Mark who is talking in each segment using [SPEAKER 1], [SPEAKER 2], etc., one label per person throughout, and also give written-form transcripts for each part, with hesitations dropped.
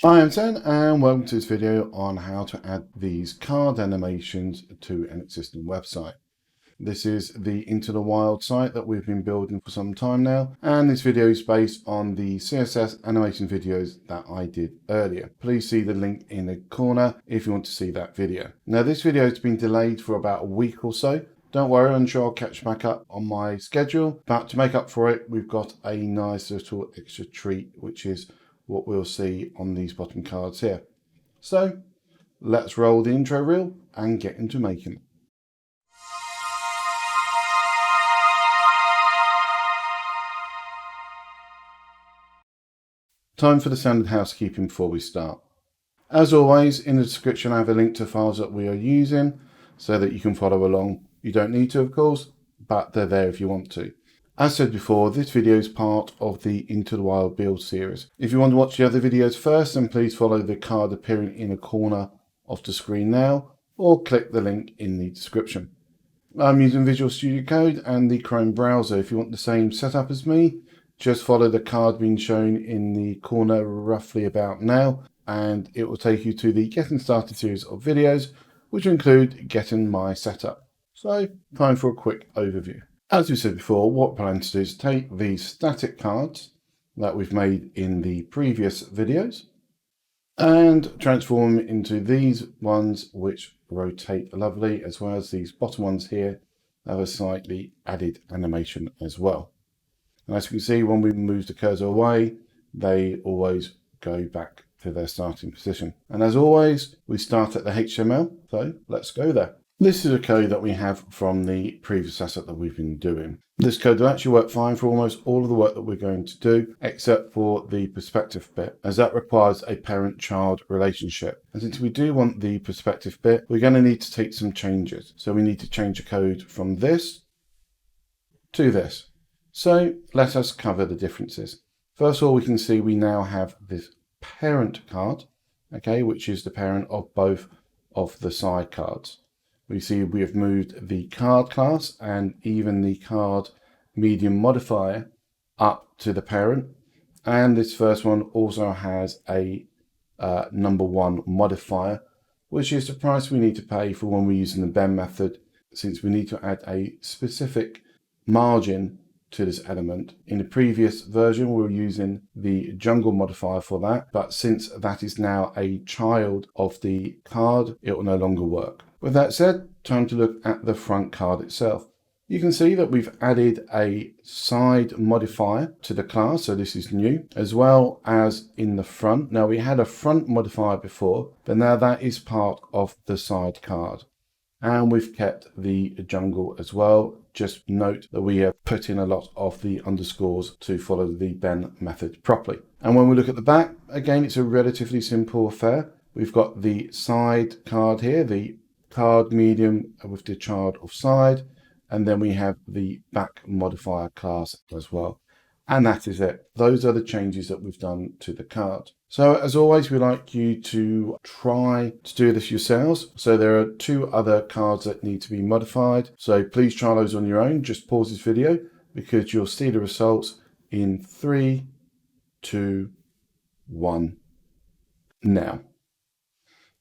[SPEAKER 1] Hi, I'm Sen and welcome to this video on how to add these card animations to an existing website. This is the Into the Wild site that we've been building for some time now, and this video is based on the CSS animation videos that I did earlier. Please see the link in the corner if you want to see that video. Now this video has been delayed for about a week or so. Don't worry, I'm sure I'll catch back up on my schedule, but to make up for it, we've got a nice little extra treat, which is what we'll see on these bottom cards here. So let's roll the intro reel and get into making it. Time for the standard housekeeping before we start. As always, in the description I have a link to files that we are using so that you can follow along. You don't need to, of course, but they're there if you want to. As said before, this video is part of the Into the Wild build series. If you want to watch the other videos first, then please follow the card appearing in the corner of the screen now, or click the link in the description. I'm using Visual Studio Code and the Chrome browser. If you want the same setup as me, just follow the card being shown in the corner roughly about now, and it will take you to the Getting Started series of videos, which include getting my setup. So, time for a quick overview. As we said before, what we plan to do is take these static cards that we've made in the previous videos and transform them into these ones which rotate lovely, as well as these bottom ones here have a slightly added animation as well. And as you can see, when we move the cursor away, they always go back to their starting position. And as always, we start at the HTML, so let's go there. This is a code that we have from the previous asset that we've been doing. This code will actually work fine for almost all of the work that we're going to do, except for the perspective bit, as that requires a parent-child relationship. And since we do want the perspective bit, we're going to need to take some changes. So we need to change the code from this to this. So let us cover the differences. First of all, we can see we now have this parent card, okay, which is the parent of both of the side cards. We see we have moved the card class and even the card medium modifier up to the parent. And this first one also has a number one modifier, which is the price we need to pay for when we're using the Ben method, since we need to add a specific margin to this element. In the previous version, we were using the jungle modifier for that, but since that is now a child of the card, it will no longer work. With that said, time to look at the front card itself. You can see that we've added a side modifier to the class, so this is new, as well as in the front. Now we had a front modifier before, but now that is part of the side card. And we've kept the jungle as well. Just note that we have put in a lot of the underscores to follow the Ben method properly. And when we look at the back, again, it's a relatively simple affair. We've got the side card here, the card medium with the child of side, and then we have the back modifier class as well. And that is it. Those are the changes that we've done to the card. So as always, we like you to try to do this yourselves. So there are two other cards that need to be modified. So please try those on your own. Just pause this video because you'll see the results in 3, 2, 1, now.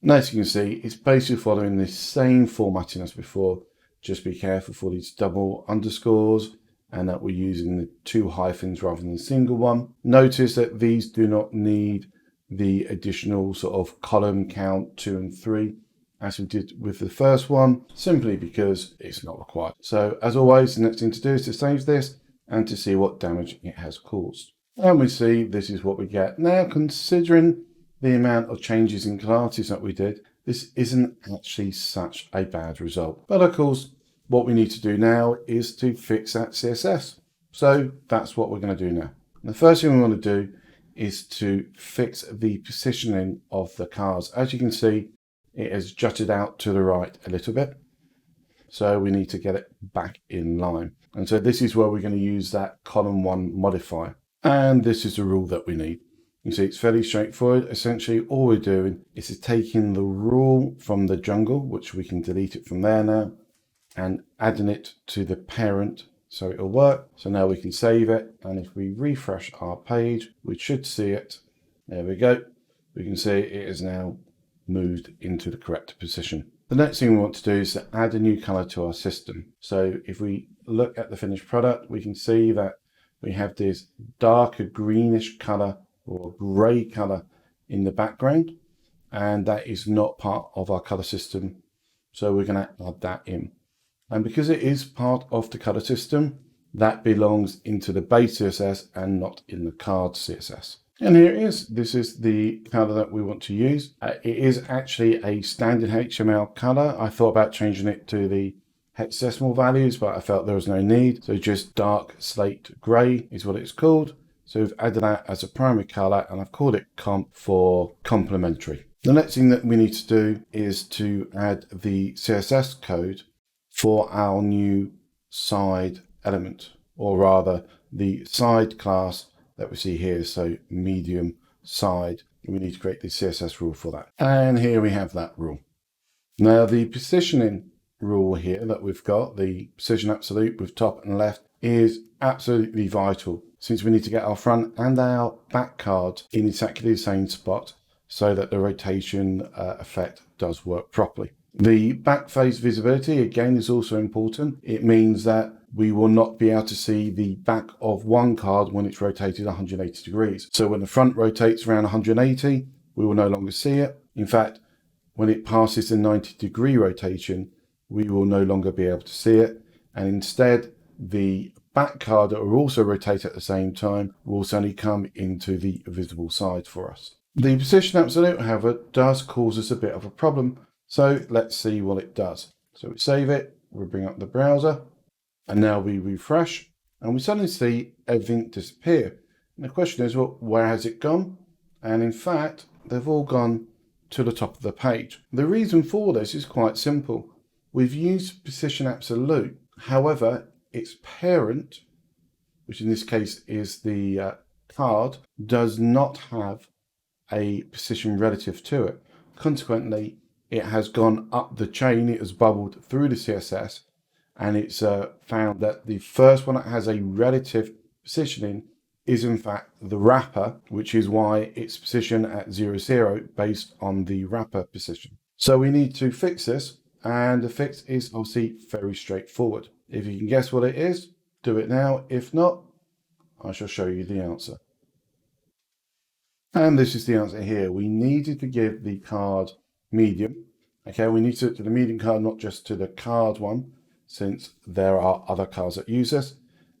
[SPEAKER 1] And as you can see, it's basically following the same formatting as before. Just be careful for these double underscores and that we're using the 2 hyphens rather than a single one. Notice that these do not need the additional sort of column count 2 and 3 as we did with the first one, simply because it's not required. So as always, the next thing to do is to save this and to see what damage it has caused. And we see this is what we get. Now, considering the amount of changes in classes that we did, this isn't actually such a bad result. But of course, what we need to do now is to fix that CSS. So that's what we're going to do now. And the first thing we want to do is to fix the positioning of the cards. As you can see, it has jutted out to the right a little bit. So we need to get it back in line. And so this is where we're going to use that column 1 modifier. And this is the rule that we need. You see, it's fairly straightforward. Essentially, all we're doing is taking the rule from the jungle, which we can delete it from there now, and adding it to the parent so it'll work. So now we can save it. And if we refresh our page, we should see it. There we go. we can see it is now moved into the correct position. The next thing we want to do is to add a new color to our system. So if we look at the finished product, we can see that we have this darker greenish color or gray color in the background, and that is not part of our color system. So we're going to add that in. And because it is part of the color system, that belongs into the base CSS and not in the card CSS. And here it is. This is the color that we want to use. It is actually a standard HTML color. I thought about changing it to the hexadecimal values, but I felt there was no need. So just dark slate gray is what it's called. So we've added that as a primary color, and I've called it comp for complementary. The next thing that we need to do is to add the CSS code for our new side element, or rather the side class that we see here. So medium side, we need to create the CSS rule for that. And here we have that rule. Now the positioning rule here that we've got, the position absolute with top and left, is absolutely vital, since we need to get our front and our back card in exactly the same spot so that the rotation effect does work properly. The back face visibility, again, is also important. It means that we will not be able to see the back of one card when it's rotated 180 degrees. So when the front rotates around 180, we will no longer see it. In fact, when it passes the 90-degree rotation, we will no longer be able to see it. And instead, the back card that will also rotate at the same time will suddenly come into the visible side for us. The position absolute, however, does cause us a bit of a problem. So let's see what it does. So we save it, we bring up the browser, and now we refresh, and we suddenly see everything disappear. And the question is, well, where has it gone? And in fact, they've all gone to the top of the page. The reason for this is quite simple. We've used position absolute. However, its parent, which in this case is the card, does not have a position relative to it. Consequently, it has gone up the chain, it has bubbled through the CSS, and it's found that the first one that has a relative positioning is in fact the wrapper, which is why it's positioned at 0, 0 based on the wrapper position. So we need to fix this, and the fix is obviously very straightforward. If you can guess what it is, do it now. If not, I shall show you the answer. And this is the answer here. We needed to give the card medium. Okay, we need to do it to the medium card, not just to the card one, since there are other cards that use this,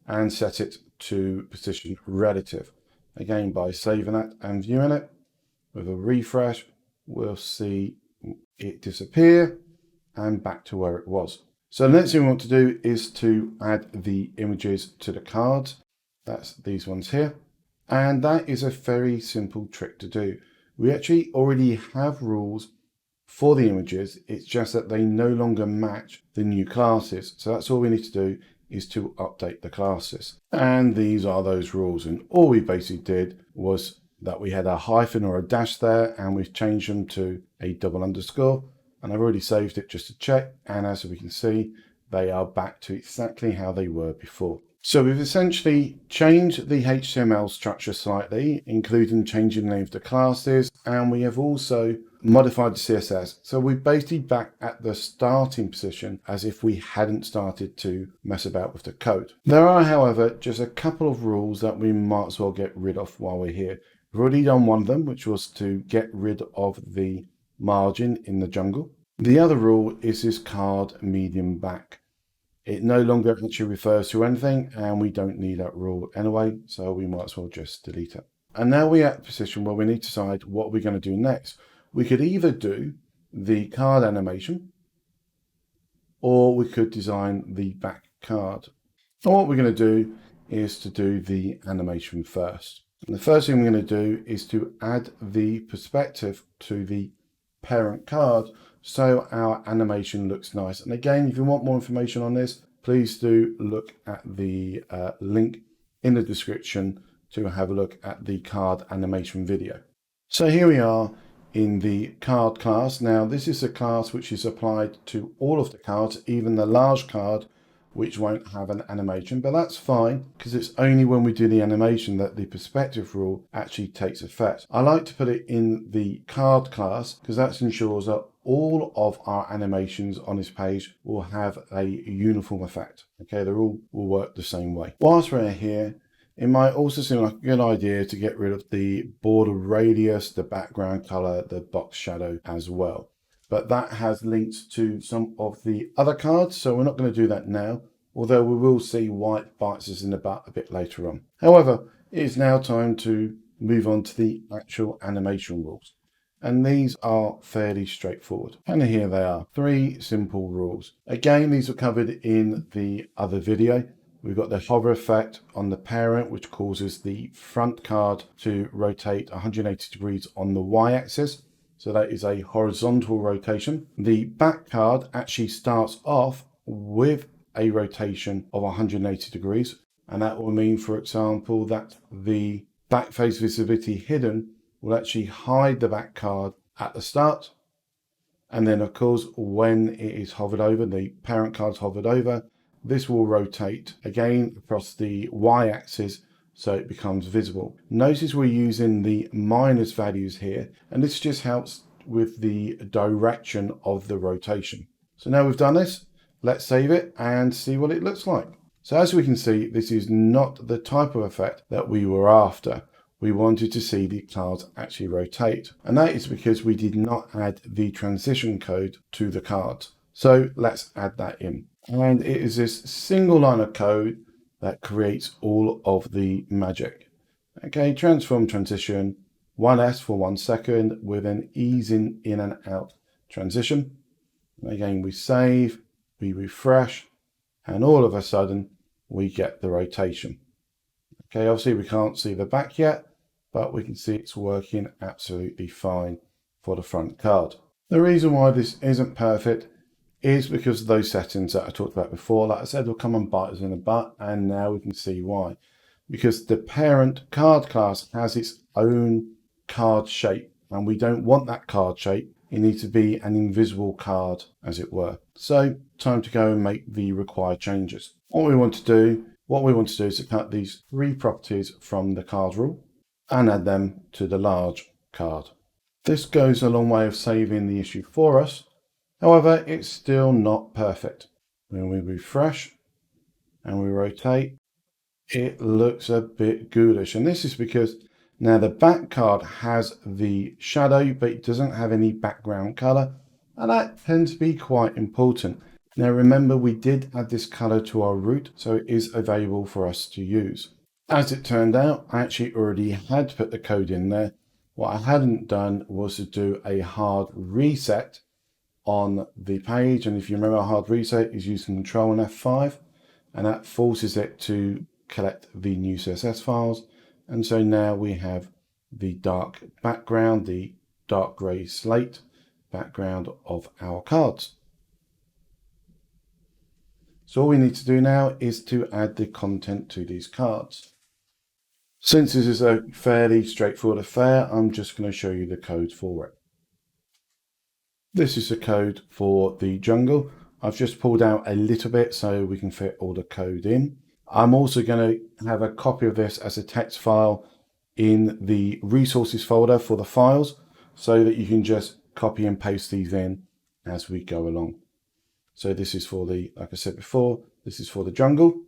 [SPEAKER 1] and set it to position relative. Again, by saving that and viewing it with a refresh, we'll see it disappear and back to where it was. So the next thing we want to do is to add the images to the cards. That's these ones here. And that is a very simple trick to do. We actually already have rules for the images. It's just that they no longer match the new classes. So that's all we need to do, is to update the classes. And these are those rules. And all we basically did was that we had a hyphen or a dash there, and we've changed them to a double underscore. And I've already saved it just to check. And as we can see, they are back to exactly how they were before. So we've essentially changed the HTML structure slightly, including changing the name of the classes, and we have also modified the CSS. So we're basically back at the starting position as if we hadn't started to mess about with the code. There are, however, just a couple of rules that we might as well get rid of while we're here. We've already done one of them, which was to get rid of the margin in the jungle. The other rule is this card medium back. It no longer actually refers to anything, and we don't need that rule anyway, so we might as well just delete it. And now we're at a position where we need to decide what we're going to do next. We could either do the card animation, or we could design the back card. And what we're going to do is to do the animation first. And the first thing we're going to do is to add the perspective to the parent card, so our animation looks nice. And again, if you want more information on this, please do look at the link in the description to have a look at the card animation video. So here we are in the card class. Now this is a class which is applied to all of the cards, even the large card, which won't have an animation, but that's fine because it's only when we do the animation that the perspective rule actually takes effect. I like to put it in the card class because that ensures that all of our animations on this page will have a uniform effect. Okay, they all will work the same way. Whilst we're here, it might also seem like a good idea to get rid of the border radius, the background color, the box shadow as well. But that has links to some of the other cards, so we're not going to do that now, although we will see why it bites us in the butt a bit later on. However, it is now time to move on to the actual animation rules. And these are fairly straightforward. And here they are, 3 simple rules. Again, these were covered in the other video. We've got the hover effect on the parent, which causes the front card to rotate 180 degrees on the y-axis. So that is a horizontal rotation. The back card actually starts off with a rotation of 180 degrees. And that will mean, for example, that the back face visibility hidden will actually hide the back card at the start. And then, of course, when it is hovered over, the parent card's hovered over, this will rotate again across the y-axis so it becomes visible. Notice we're using the minus values here, and this just helps with the direction of the rotation. So now we've done this, let's save it and see what it looks like. So as we can see, this is not the type of effect that we were after. We wanted to see the cards actually rotate, and that is because we did not add the transition code to the cards. So let's add that in. And it is this single line of code that creates all of the magic. Okay, transform transition, 1s for 1 second with an easing in and out transition. Again, we save, we refresh, and all of a sudden we get the rotation. Okay, obviously we can't see the back yet, but we can see it's working absolutely fine for the front card. The reason why this isn't perfect is because of those settings that I talked about before. Like I said, will come and bite us in the butt, and now we can see why. Because the parent card class has its own card shape, and we don't want that card shape. It needs to be an invisible card, as it were. So, time to go and make the required changes. What we want to do is to cut these 3 properties from the card rule and add them to the large card. This goes a long way of saving the issue for us. However, it's still not perfect. When we refresh and we rotate, it looks a bit ghoulish. And this is because now the back card has the shadow, but it doesn't have any background color. And that tends to be quite important. Now remember, we did add this color to our root, so it is available for us to use. As it turned out, I actually already had put the code in there. What I hadn't done was to do a hard reset on the page, and if you remember, a hard reset is using Control and F5, and that forces it to collect the new CSS files. And so now we have the dark background, the dark grey slate background of our cards. So all we need to do now is to add the content to these cards. Since this is a fairly straightforward affair, I'm just going to show you the code for it. This is the code for the jungle. I've just pulled out a little bit so we can fit all the code in. I'm also going to have a copy of this as a text file in the resources folder for the files so that you can just copy and paste these in as we go along. So this is for the, like I said before, this is for the jungle.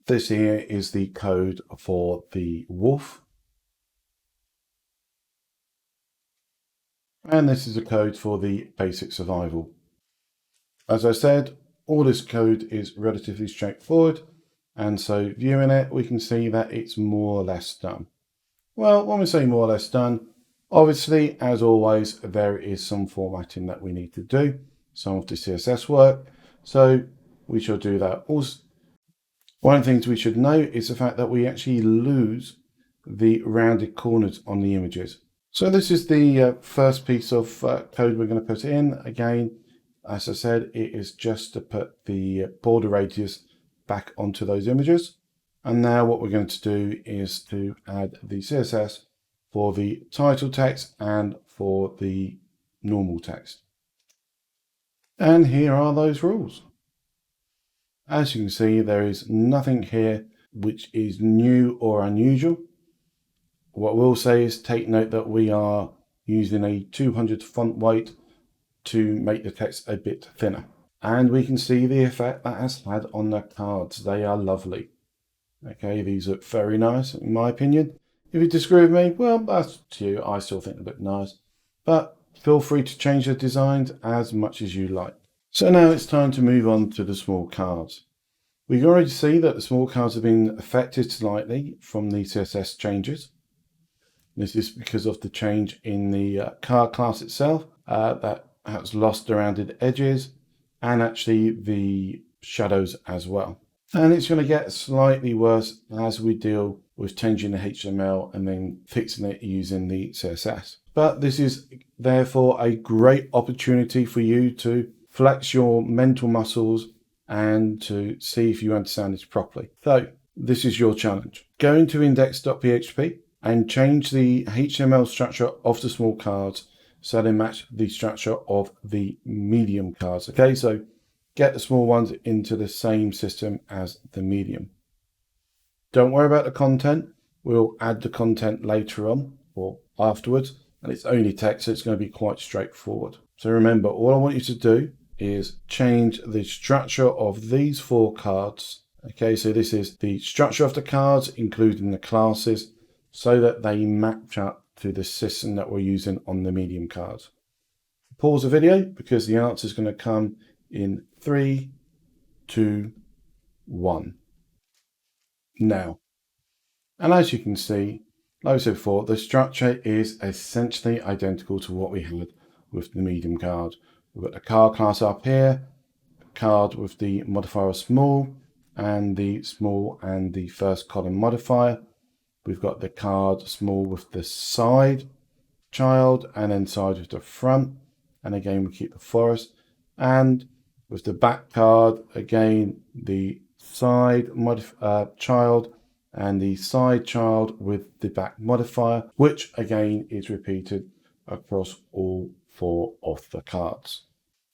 [SPEAKER 1] This here is the code for the wolf. And this is the code for the basic survival. As I said, all this code is relatively straightforward. And so viewing it, we can see that it's more or less done. Well, when we say more or less done, obviously, as always, there is some formatting that we need to do, some of the CSS work. So we shall do that. Also, one of the things we should note is the fact that we actually lose the rounded corners on the images. So this is the first piece of code we're going to put in. Again, as I said, it is just to put the border radius back onto those images. And now what we're going to do is to add the CSS for the title text and for the normal text. And here are those rules. As you can see, there is nothing here which is new or unusual. What we'll say is take note that we are using a 200 font weight to make the text a bit thinner. And we can see the effect that has had on the cards. They are lovely. Okay, these look very nice in my opinion. If you disagree with me, well, that's to you. I still think they look nice. But feel free to change the designs as much as you like. So now it's time to move on to the small cards. We can already see that the small cards have been affected slightly from the CSS changes. This is because of the change in the card class itself that has lost the rounded edges and actually the shadows as well. And it's going to get slightly worse as we deal with changing the HTML and then fixing it using the CSS. But this is therefore a great opportunity for you to flex your mental muscles and to see if you understand this properly. So this is your challenge. Go into index.php and change the HTML structure of the small cards so they match the structure of the medium cards. Okay, so get the small ones into the same system as the medium. Don't worry about the content. We'll add the content later on or afterwards, and it's only text, so it's going to be quite straightforward. So remember, all I want you to do is change the structure of these 4 cards. Okay, so this is the structure of the cards, including the classes, so that they match up to the system that we're using on the medium cards. Pause the video because the answer is going to come in 3, 2, 1. Now, and as you can see, like I said before, the structure is essentially identical to what we had with the medium card. We've got the card class up here, card with the modifier of small, and the small and the first column modifier. We've got the card small with the side child and then side with the front. And again, we keep the forest. And with the back card, again, the side child and the side child with the back modifier, which again is repeated across all 4 of the cards.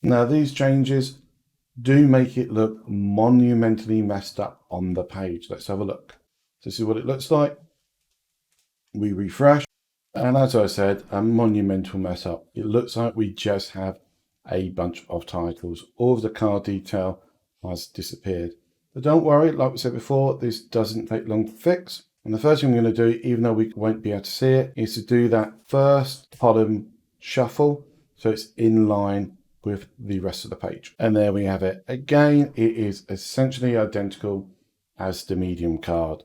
[SPEAKER 1] Now, these changes do make it look monumentally messed up on the page. Let's have a look. This is what it looks like. We refresh, and as I said, a monumental mess up. It looks like we just have a bunch of titles. All of the card detail has disappeared. But don't worry, like we said before, this doesn't take long to fix. And the first thing we're going to do, even though we won't be able to see it, is to do that first column shuffle so it's in line with the rest of the page. And there we have it. Again, it is essentially identical as the medium card.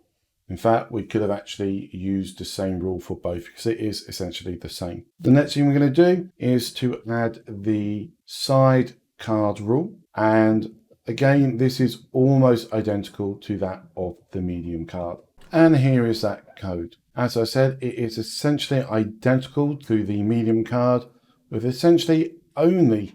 [SPEAKER 1] In fact, we could have actually used the same rule for both because it is essentially the same. The next thing we're going to do is to add the side card rule. And again, this is almost identical to that of the medium card. And here is that code. As I said, it is essentially identical to the medium card with essentially only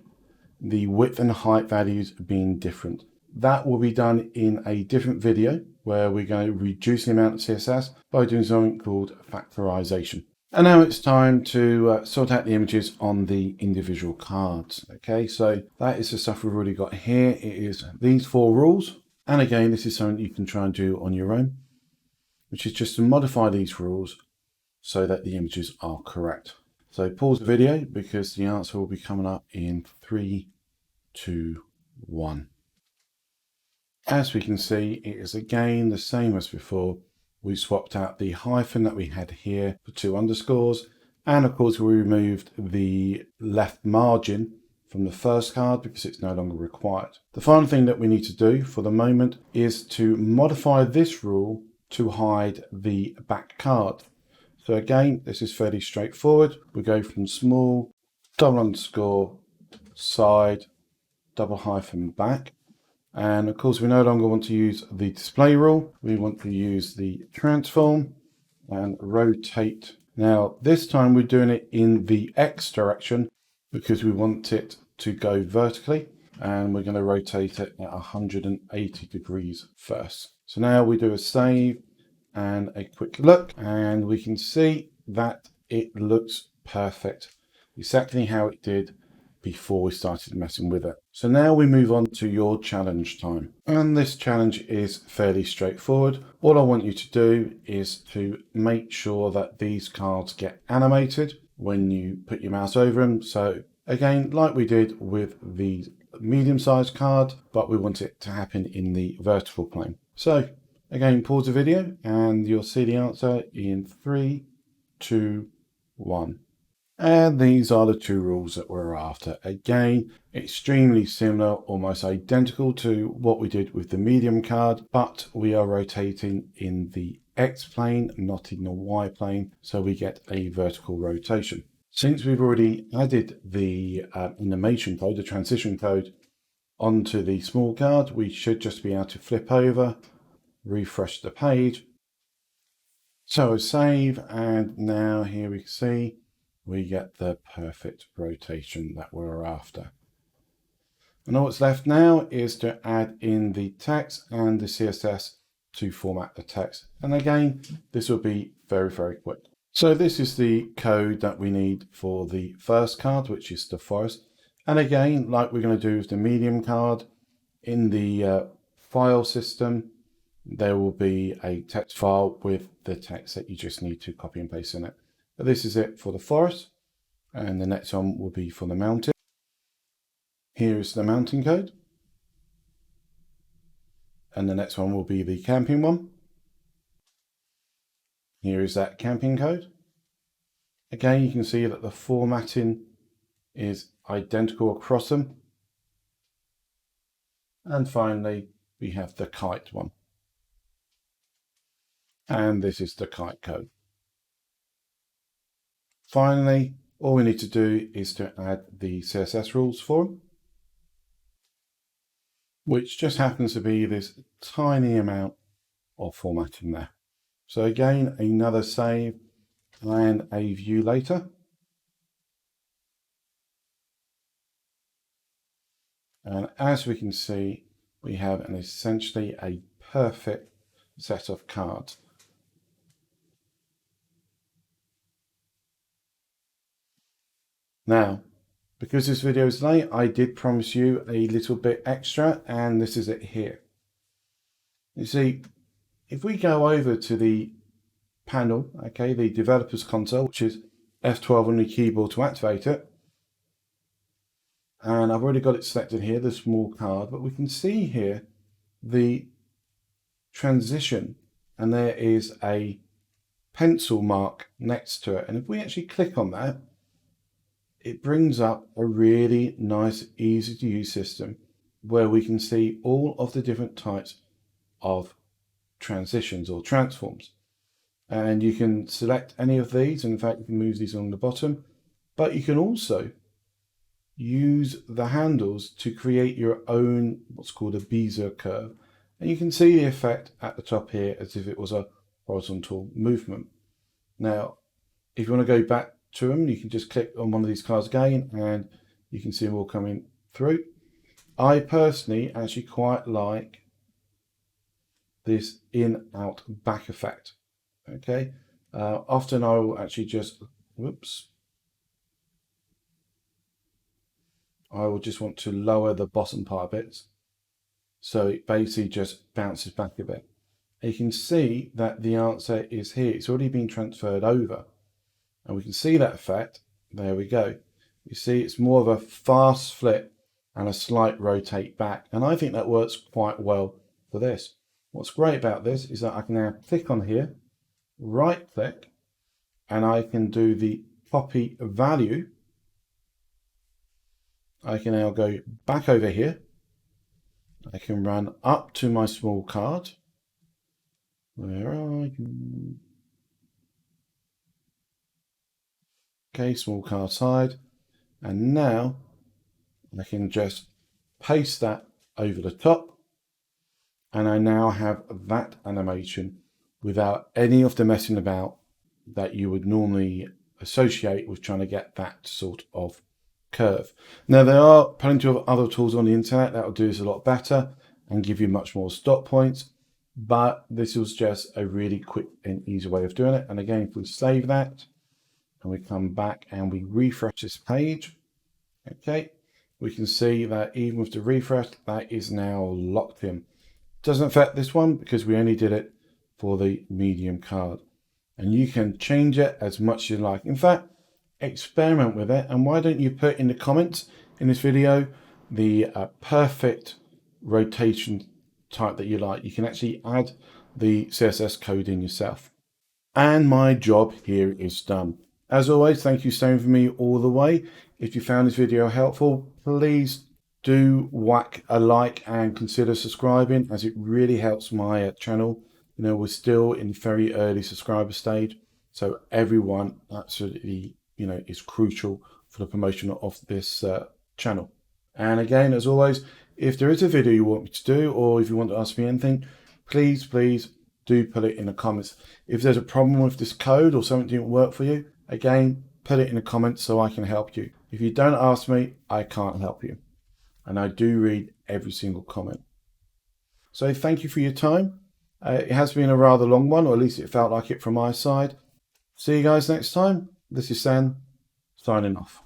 [SPEAKER 1] the width and height values being different. That will be done in a different video where we're going to reduce the amount of CSS by doing something called factorization. And now it's time to sort out the images on the individual cards. Okay, so that is the stuff we've already got here. It is these 4 rules. And again, this is something you can try and do on your own, which is just to modify these rules so that the images are correct. So pause the video because the answer will be coming up in 3, 2, 1. As we can see, it is again the same as before. We swapped out the hyphen that we had here for 2 underscores. And of course, we removed the left margin from the first card because it's no longer required. The final thing that we need to do for the moment is to modify this rule to hide the back card. So again, this is fairly straightforward. We go from small, double underscore, side, double hyphen back. And of course, we no longer want to use the display rule. We want to use the transform and rotate. Now, this time we're doing it in the X direction because we want it to go vertically. And we're going to rotate it at 180 degrees first. So now we do a save and a quick look, and we can see that it looks perfect. Exactly how it did before we started messing with it. So now we move on to your challenge time. And this challenge is fairly straightforward. All I want you to do is to make sure that these cards get animated when you put your mouse over them. So again, like we did with the medium-sized card, but we want it to happen in the vertical plane. So again, pause the video and you'll see the answer in 3, 2, 1. And these are the two rules that we're after. Again, extremely similar, almost identical to what we did with the medium card, but we are rotating in the X plane, not in the Y plane, so we get a vertical rotation. Since we've already added the animation code, the transition code, onto the small card, we should just be able to flip over, refresh the page. So save, and now here we see we get the perfect rotation that we're after. And all that's left now is to add in the text and the CSS to format the text. And again, this will be very, very quick. So this is the code that we need for the first card, which is the forest. And again, like we're going to do with the medium card, in the file system, there will be a text file with the text that you just need to copy and paste in it. But this is it for the forest. And the next one will be for the mountain. Here is the mountain code. And the next one will be the camping one. Here is that camping code. Again, you can see that the formatting is identical across them. And finally, we have the kite one. And this is the kite code. Finally, all we need to do is to add the CSS rules for them, which just happens to be this tiny amount of formatting there. So again, another save and a view later. And as we can see, we have essentially a perfect set of cards. Now, because this video is late, I did promise you a little bit extra, and this is it here. You see, if we go over to the panel, okay, the developer's console, which is F12 on the keyboard to activate it, and I've already got it selected here, the small card, but we can see here the transition, and there is a pencil mark next to it. And if we actually click on that, it brings up a really nice, easy to use system where we can see all of the different types of transitions or transforms. And you can select any of these. In fact, you can move these on the bottom, but you can also use the handles to create your own what's called a Bezier curve. And you can see the effect at the top here as if it was a horizontal movement. Now, if you want to go back to them, you can just click on one of these cards again and you can see them all coming through. I personally actually quite like this in, out, back effect. Okay, often I will actually just, I will just want to lower the bottom part a bit, so it basically just bounces back a bit. You can see that the answer is here. It's already been transferred over. And we can see that effect. There we go. You see it's more of a fast flip and a slight rotate back. And I think that works quite well for this. What's great about this is that I can now click on here, right click, and I can do the copy value. I can now go back over here. I can run up to my small card. Where are you? Okay, small card side. And now I can just paste that over the top. And I now have that animation without any of the messing about that you would normally associate with trying to get that sort of curve. Now, there are plenty of other tools on the internet that will do this a lot better and give you much more stop points. But this was just a really quick and easy way of doing it. And again, if we save that, and we come back and we refresh this page, okay, we can see that even with the refresh, that is now locked in. Doesn't affect this one because we only did it for the medium card. And you can change it as much as you like. In fact, experiment with it. And why don't you put in the comments in this video the perfect rotation type that you like. You can actually add the CSS code in yourself. And my job here is done. As always, thank you for staying with me all the way. If you found this video helpful, please do whack a like and consider subscribing, as it really helps my channel. You know, we're still in very early subscriber stage, so everyone absolutely, you know, is crucial for the promotion of this channel. And again, as always, if there is a video you want me to do, or if you want to ask me anything, please do put it in the comments. If there's a problem with this code or something didn't work for you, again, put it in the comments so I can help you. If you don't ask me, I can't help you. And I do read every single comment. So thank you for your time. It has been a rather long one, or at least it felt like it from my side. See you guys next time. This is Sam, signing off.